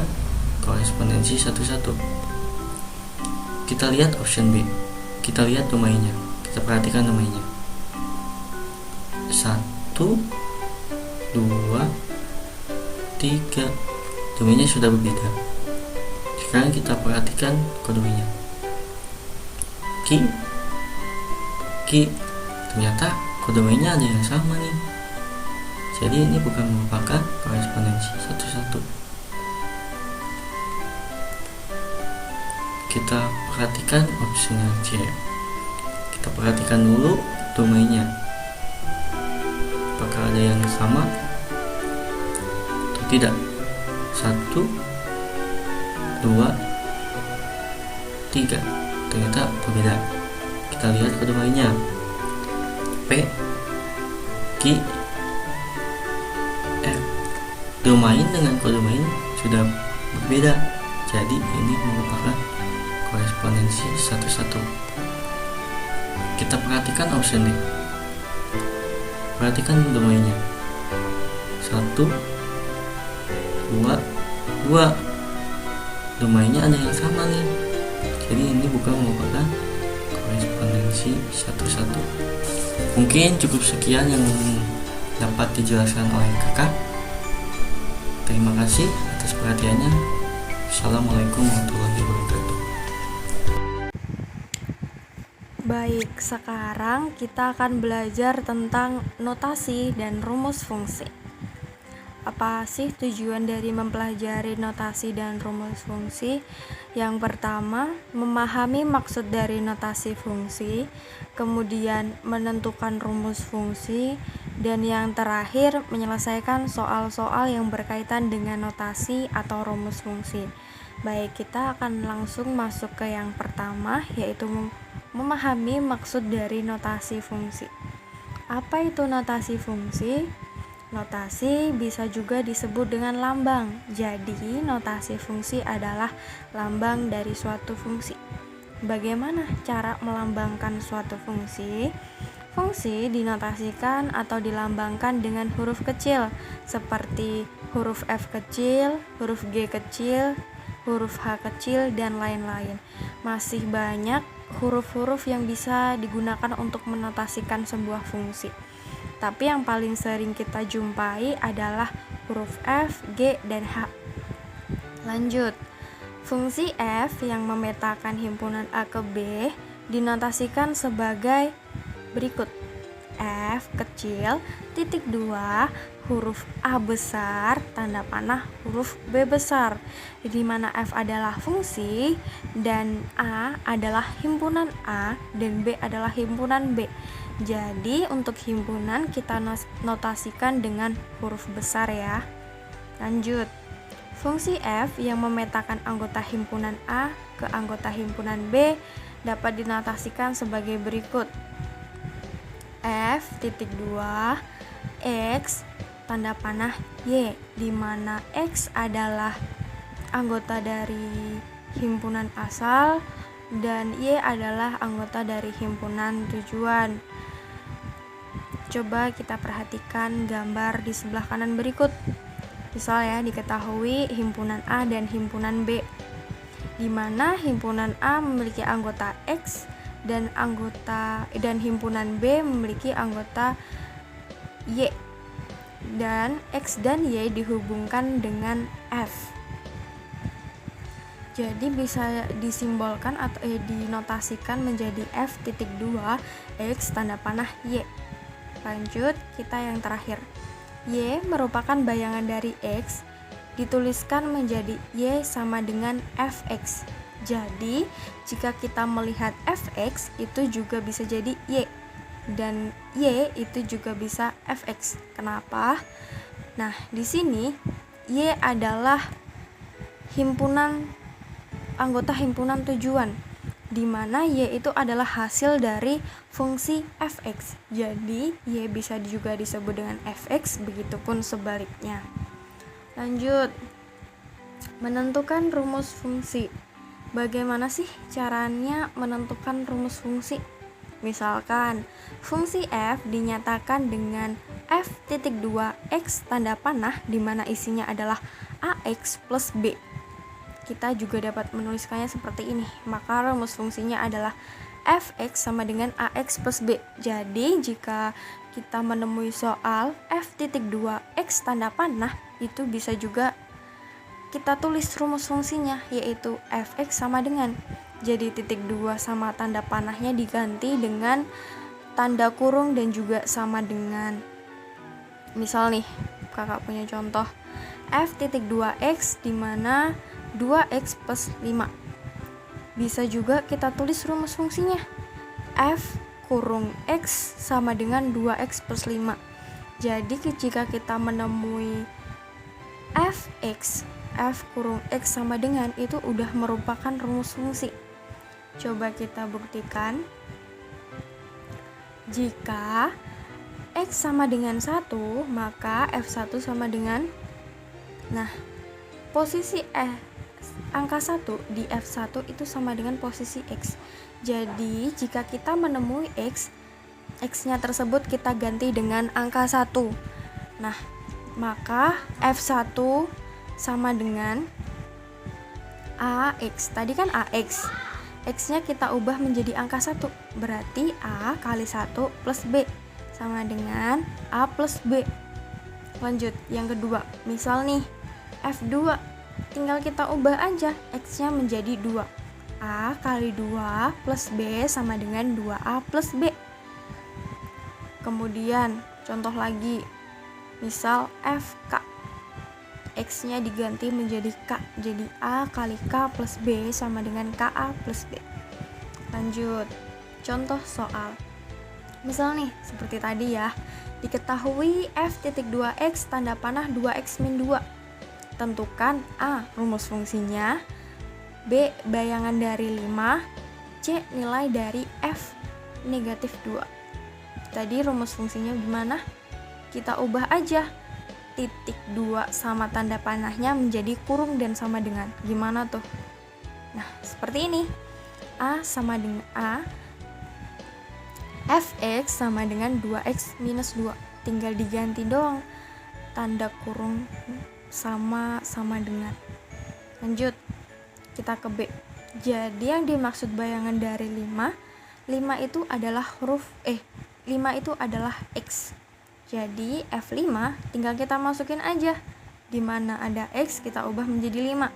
korespondensi satu-satu. Kita lihat option B. Kita lihat domainnya. Kita perhatikan domainnya. 1, 2, 3. Domainnya sudah berbeda. Sekarang kita perhatikan kodomainnya. Ki. Ternyata kodomainnya ada yang sama nih. Jadi ini bukan merupakan korespondensi satu-satu. Kita perhatikan opsi C. Kita perhatikan dulu domainnya. Apakah ada yang sama atau tidak? 1, 2, 3. Ternyata berbeda. Kita lihat kodomainnya. P, Q, R. Domain dengan kodomain sudah berbeda. Jadi ini merupakan korespondensi satu-satu. Kita perhatikan option D. Perhatikan domainnya. 1, 2, 2. Domainnya ada yang sama nih. Jadi ini bukan merupakan korespondensi satu-satu. Mungkin cukup sekian yang dapat dijelaskan oleh kakak. Terima kasih atas perhatiannya. Assalamualaikum warahmatullahi wabarakatuh. Baik, sekarang kita akan belajar tentang notasi dan rumus fungsi. Apa sih tujuan dari mempelajari notasi dan rumus fungsi? Yang pertama, memahami maksud dari notasi fungsi, kemudian menentukan rumus fungsi, dan yang terakhir, menyelesaikan soal-soal yang berkaitan dengan notasi atau rumus fungsi. Baik, kita akan langsung masuk ke yang pertama, yaitu memahami maksud dari notasi fungsi. Apa itu notasi fungsi? Notasi bisa juga disebut dengan lambang. Jadi, notasi fungsi adalah lambang dari suatu fungsi. Bagaimana cara melambangkan suatu fungsi? Fungsi dinotasikan atau dilambangkan dengan huruf kecil, seperti huruf F kecil, huruf G kecil, huruf H kecil, dan lain-lain. Masih banyak huruf-huruf yang bisa digunakan untuk menotasikan sebuah fungsi. Tapi yang paling sering kita jumpai adalah huruf F, G, dan H. Lanjut. Fungsi F yang memetakan himpunan A ke B dinotasikan sebagai berikut. F kecil, titik 2, huruf A besar, tanda panah huruf B besar. Di mana F adalah fungsi dan A adalah himpunan A dan B adalah himpunan B. Jadi untuk himpunan kita notasikan dengan huruf besar ya. Lanjut. Fungsi F yang memetakan anggota himpunan A ke anggota himpunan B dapat dinotasikan sebagai berikut. F titik 2 X tanda panah Y, di mana X adalah anggota dari himpunan asal dan Y adalah anggota dari himpunan tujuan. Coba kita perhatikan gambar di sebelah kanan berikut. Misal ya, diketahui himpunan A dan himpunan B, di mana himpunan A memiliki anggota X dan himpunan B memiliki anggota Y, dan X dan Y dihubungkan dengan F. Jadi bisa disimbolkan atau dinotasikan menjadi F titik 2 X tanda panah Y. Lanjut, kita yang terakhir. Y merupakan bayangan dari X, dituliskan menjadi Y sama dengan Fx. Jadi, jika kita melihat Fx itu juga bisa jadi Y, dan Y itu juga bisa Fx. Kenapa? Nah, di sini Y adalah anggota himpunan tujuan, di mana Y itu adalah hasil dari fungsi Fx. Jadi, Y bisa juga disebut dengan Fx, begitupun sebaliknya. Lanjut. Menentukan rumus fungsi. Bagaimana sih caranya menentukan rumus fungsi? Misalkan, fungsi F dinyatakan dengan F titik 2 X tanda panah, di mana isinya adalah AX plus B. Kita juga dapat menuliskannya seperti ini. Maka rumus fungsinya adalah Fx sama dengan AX plus B. Jadi, jika kita menemui soal F titik 2 X tanda panah, itu bisa juga kita tulis rumus fungsinya, yaitu Fx sama dengan. Jadi, titik 2 sama tanda panahnya diganti dengan tanda kurung dan juga sama dengan. Misal nih, kakak punya contoh F titik 2X, di mana 2X plus 5. Bisa juga kita tulis rumus fungsinya. F kurung X sama dengan 2X plus 5. Jadi jika kita menemui Fx, F kurung X sama dengan, itu udah merupakan rumus fungsi. Coba kita buktikan. Jika X sama dengan 1, maka F1 sama dengan, nah, posisi angka 1 di F1 itu sama dengan posisi X. Jadi jika kita menemui X-nya tersebut kita ganti dengan angka 1. Nah, maka F1 sama dengan AX. Tadi kan AX. X-nya kita ubah menjadi angka 1. Berarti A kali 1 plus B sama dengan A plus B. Lanjut, yang kedua. Misal nih, F2. Tinggal kita ubah aja X-nya menjadi 2. A kali 2 plus B sama dengan 2A plus B. Kemudian, contoh lagi. Misal FK. X-nya diganti menjadi K. Jadi A kali K plus B sama dengan KA plus B. Lanjut, contoh soal. Misal nih, seperti tadi ya. Diketahui F.2X tanda panah 2X min 2. Tentukan A. rumus fungsinya, B. bayangan dari 5, C. nilai dari F negatif 2. Tadi rumus fungsinya gimana? Kita ubah aja titik 2 sama tanda panahnya menjadi kurung dan sama dengan. Gimana tuh? Nah, seperti ini. A sama dengan A, Fx sama dengan 2x minus 2. Tinggal diganti doang tanda kurung sama dengan. Lanjut, kita ke B. Jadi yang dimaksud bayangan dari 5 itu adalah 5 itu adalah X. Jadi F5 tinggal kita masukin aja. Dimana ada X kita ubah menjadi 5.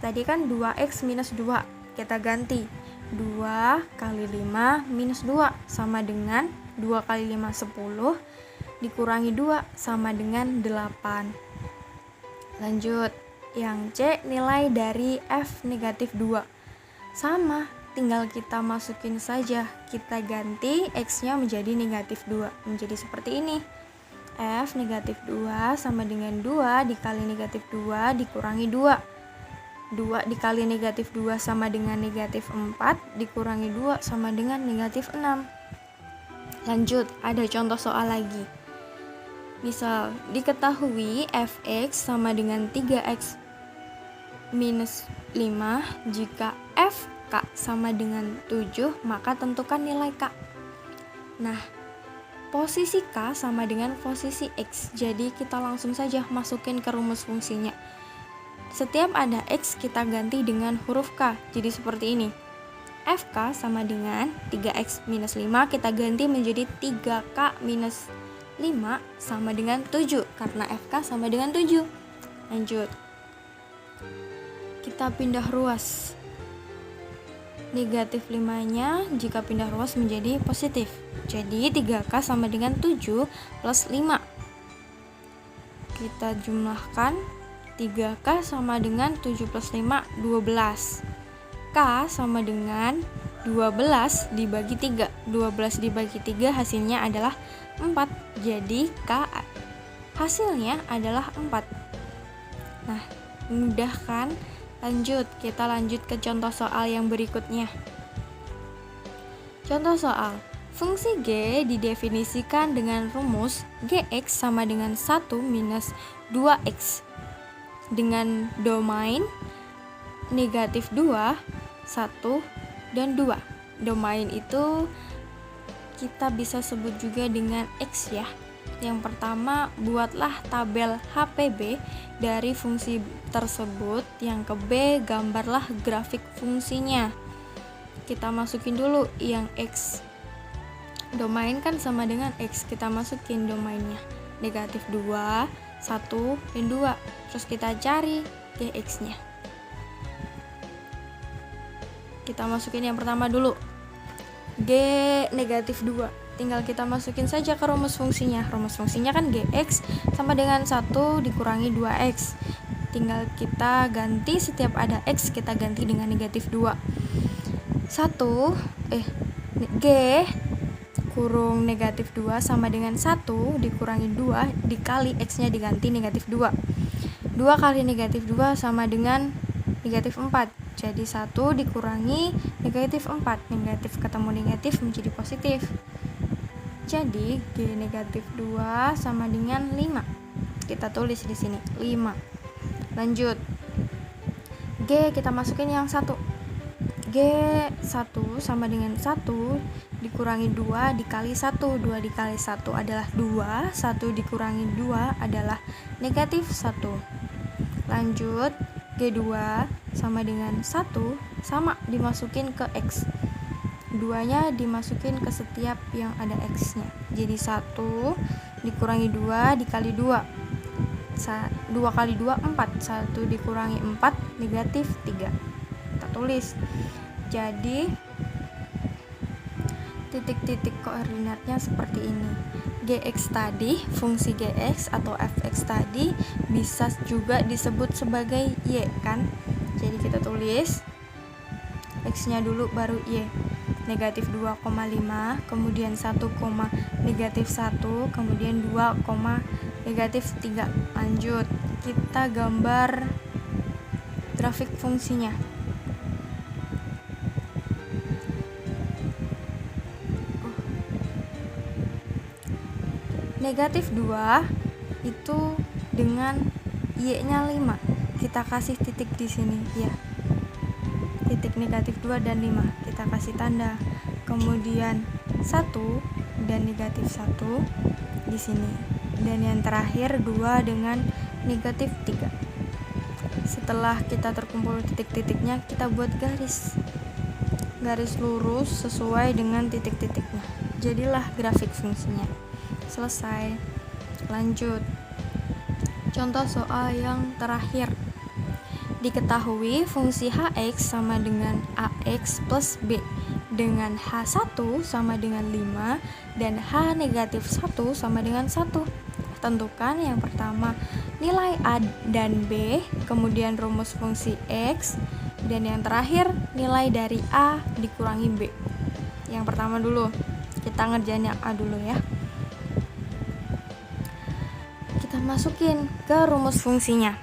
Tadi kan 2X minus 2. Kita ganti 2 kali 5 minus 2 sama dengan 2 kali 5 10 dikurangi 2 sama dengan 8. Lanjut, yang C nilai dari F negatif 2. Sama, tinggal kita masukin saja. Kita ganti X-nya menjadi negatif 2. Menjadi seperti ini. F negatif 2 sama dengan 2 dikali negatif 2 dikurangi 2. 2 dikali negatif 2 sama dengan negatif 4 dikurangi 2 sama dengan negatif 6. Lanjut, ada contoh soal lagi. Misal, diketahui Fx sama dengan 3x minus 5 jika Fk sama dengan 7, maka tentukan nilai K. Nah, posisi K sama dengan posisi X. Jadi kita langsung saja masukin ke rumus fungsinya. Setiap ada X kita ganti dengan huruf K. Jadi seperti ini. Fk sama dengan 3x minus 5 kita ganti menjadi 3k minus 5 sama dengan 7 karena Fk sama dengan 7. Lanjut. Kita pindah ruas. Negatif 5-nya jika pindah ruas menjadi positif. Jadi 3k sama dengan 7 plus 5. Kita jumlahkan. 3k sama dengan 7 plus 5, 12. K sama dengan 12 dibagi 3. 12 dibagi 3 hasilnya adalah 4. Jadi K hasilnya adalah 4. Nah, mudah kan? Lanjut, kita lanjut ke contoh soal yang berikutnya. Contoh soal, fungsi G didefinisikan dengan rumus Gx sama dengan 1 minus 2x dengan domain negatif 2, 1, dan 2. Domain itu kita bisa sebut juga dengan X ya. Yang pertama, buatlah tabel HPB dari fungsi tersebut. Yang ke B, gambarlah grafik fungsinya. Kita masukin dulu yang X. Domain kan sama dengan X. Kita masukin domainnya. Negatif 2, 1, dan 2. Terus kita cari Gx-nya. Kita masukin yang pertama dulu. G negatif 2. Tinggal kita masukin saja ke rumus fungsinya. Rumus fungsinya kan Gx sama dengan 1 dikurangi 2x. Tinggal kita ganti setiap ada x kita ganti dengan negatif 2. G kurung negatif 2 sama dengan 1 dikurangi 2 dikali x-nya diganti negatif 2. 2 kali negatif 2 sama dengan negatif 4. Jadi 1 dikurangi negatif 4. Negatif ketemu negatif menjadi positif. Jadi G negatif 2 sama dengan 5. Kita tulis di sini 5. Lanjut. G kita masukin yang 1. G1 sama dengan 1 dikurangi 2 dikali 1. 2 dikali 1 adalah 2. 1 dikurangi 2 adalah negatif 1. Lanjut, G2 sama dengan 1 sama dimasukin ke X. 2 nya dimasukin ke setiap yang ada X nya. Jadi 1 dikurangi 2 dikali 2. 2 kali 2 4. 1 dikurangi 4 negatif 3. Kita tulis. Jadi titik-titik koordinatnya seperti ini. Gx tadi, fungsi Gx atau Fx tadi bisa juga disebut sebagai Y kan. Jadi kita tulis X nya dulu baru Y. Negatif 2,5, kemudian 1, negatif 1, kemudian 2, negatif 3. Lanjut, kita gambar grafik fungsinya. Negatif 2 itu dengan Y-nya 5. Kita kasih titik di sini ya. Titik negatif 2 dan 5 kita kasih tanda. Kemudian 1 dan negatif 1 di sini. Dan yang terakhir 2 dengan negatif 3. Setelah kita terkumpul titik-titiknya, kita buat garis lurus sesuai dengan titik-titiknya. Jadilah grafik fungsinya. Selesai. Lanjut, contoh soal yang terakhir. Diketahui fungsi Hx sama dengan Ax plus B dengan H1 sama dengan 5 dan H negatif 1 sama dengan 1. Tentukan yang pertama nilai A dan B, kemudian rumus fungsi X, dan yang terakhir nilai dari A dikurangi B. Yang pertama dulu, kita ngerjain yang A dulu ya. Kita masukin ke rumus fungsinya.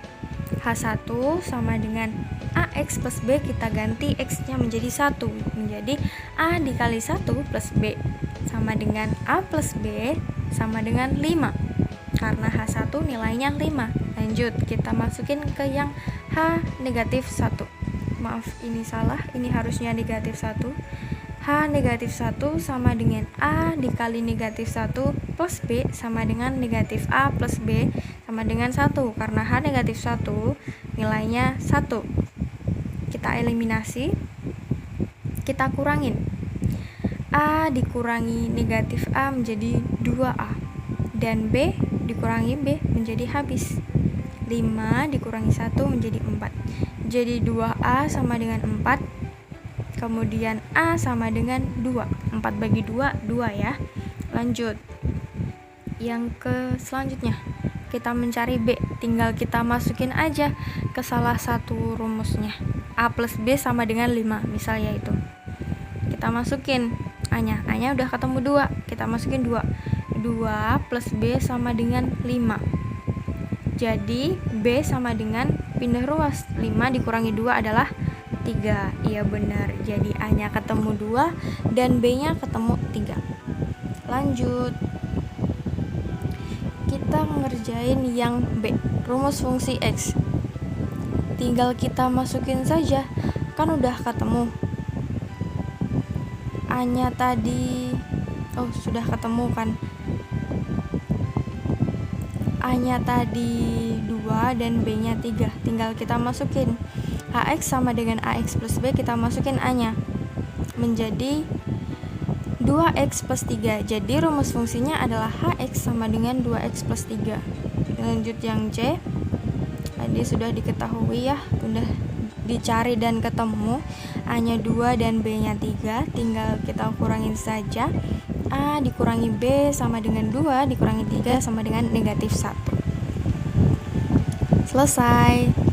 H1 sama dengan AX plus B, kita ganti X nya menjadi 1, menjadi A dikali 1 plus B sama dengan A plus B sama dengan 5, karena H1 nilainya 5. Lanjut, kita masukin ke yang H negatif 1. Maaf, ini salah, ini harusnya negatif 1. H negatif 1 sama dengan A dikali negatif 1 plus B sama dengan negatif A plus B sama dengan 1, karena H negatif 1 nilainya 1. Kita eliminasi, kita kurangin. A dikurangi negatif A menjadi 2A, dan B dikurangi B menjadi habis. 5 dikurangi 1 menjadi 4. Jadi 2A sama dengan 4. Kemudian A sama dengan 2. 4 bagi 2, 2 ya. Lanjut, yang ke selanjutnya, kita mencari B. Tinggal kita masukin aja ke salah satu rumusnya. A plus B sama dengan 5, misalnya itu. Kita masukin A-nya. A-nya udah ketemu 2. Kita masukin 2. 2 plus B sama dengan 5. Jadi B sama dengan pindah ruas. 5 dikurangi 2 adalah 3. Iya benar. Jadi A-nya ketemu 2 dan B-nya ketemu 3. Lanjut, kita ngerjain yang B, rumus fungsi X. Tinggal kita masukin saja, kan udah ketemu. A-nya tadi sudah ketemu kan. A-nya tadi 2 dan B-nya 3. Tinggal kita masukin. Ax sama dengan Ax plus B, kita masukin A-nya menjadi 2x plus 3. Jadi rumus fungsinya adalah Hx sama dengan 2x plus 3. Lanjut yang C. Tadi sudah diketahui ya, sudah dicari dan ketemu. A-nya 2 dan B-nya 3. Tinggal kita kurangin saja. A dikurangi B sama dengan 2 dikurangi 3 sama dengan negatif 1. Selesai.